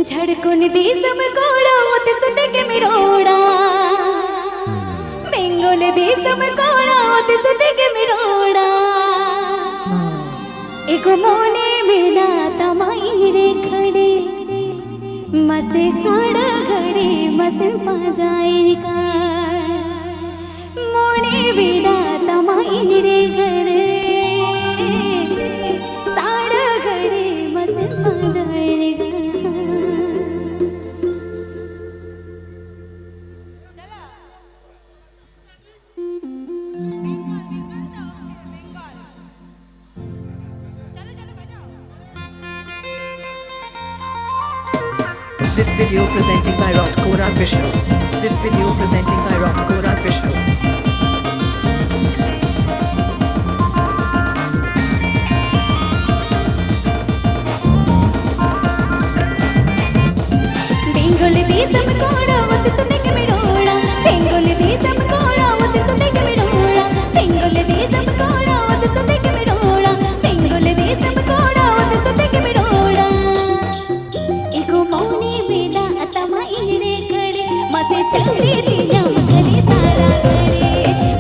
झड़कुन देशम गोड़ा उत सुत के मिरोड़ा बेंगोल देशम गोड़ा उत सुत के मिरोड़ा एको मोने मिला तमाई रे खड़े मसे चढ़ घड़े मसे पाजाई का मोने मिला तमाई रे घड़े साड़ घड़े मसे पाजाई का। This video presenting by Rotkora Official. This video presenting by Rotkora Official. Bengal Desam गोड़ा उत सुत के मिरोड़ा बेंगोल देशम गोड़ा उत सुत के मिरोड़ा बेंगोल देशम गोड़ा उत सुत के मिरोड़ा बेंगोल देशम गोड़ा उत सुत के मिरोड़ा एको मौनी बेड़ा अतमा इरे करे मसे चढ़े दिया मगरे सारा करे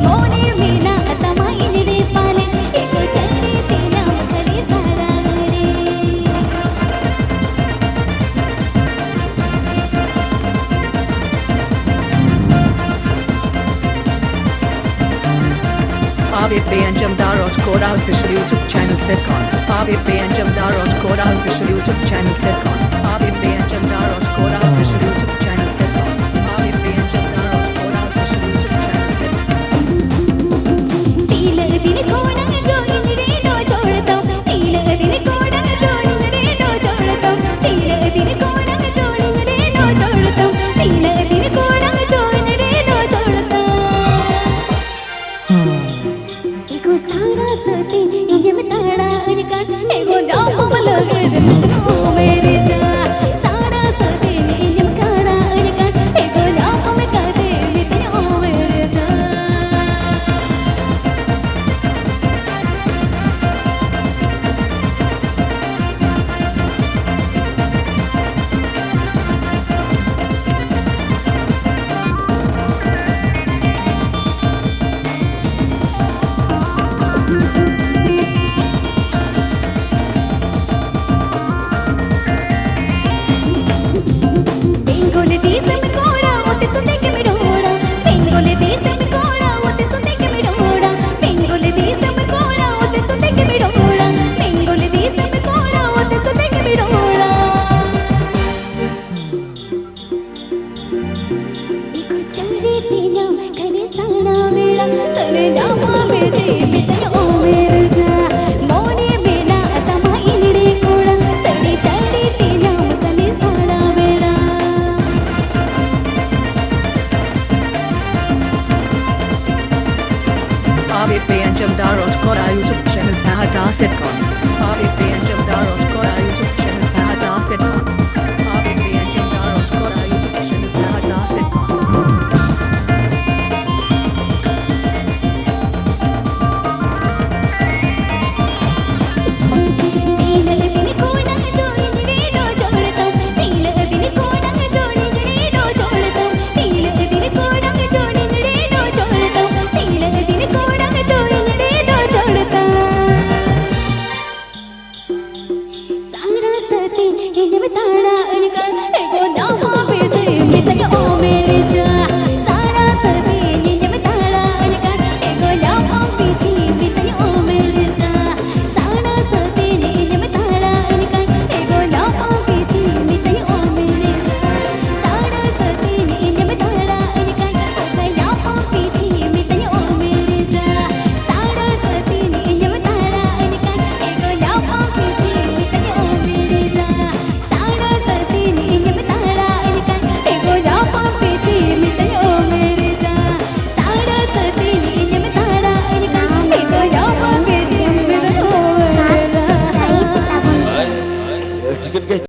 मौनी बेड़ा अतमा इरे पाले एको चढ़े दिया मगरे सारा करे। Abib Anjamdar Rotkora Official YouTube channel Sircon. Abib Anjamdar Rotkora Official YouTube channel Sircon. Abib Anjamdar Rotkora Official YouTube channel Sircon. Abib Anjamdar Rotkora Official YouTube channel Sircon. तील दिन कोड़ा जो इनरे दो जोड़ता तील दिन कोड़ा जो इनरे दो जोड़ता तील दिन कोड़ा जो इनरे दो जोड़ता तील दिन कोड़ा जो इनरे दो जोड़ता एको सारा सती इन्हें बताड़ा उनका एको जाम लगे दिल मेरे जा सारा सती इन्हें बताड़ा उनका एको जाम में करे दिल मेरे जा। बेंगोल देशम गोड़ा उत सुत के मिरोड़ा बेंगोल देशम गोड़ा उत सुत के मिरोड़ा बेंगोल देशम गोड़ा उत सुत के मिरोड़ा बेंगोल देशम गोड़ा उत सुत के मिरोड़ा एको चढ़े दिया करे साना बेड़ा चले जामा बेजे बितयो मेरे जा मोने बेड़ा अतमा इनरे कोड़ा चढ़े चढ़े दिया करे साना बेड़ा। Abib Anjamdar Rotkora YouTube channel Pahata Sircon.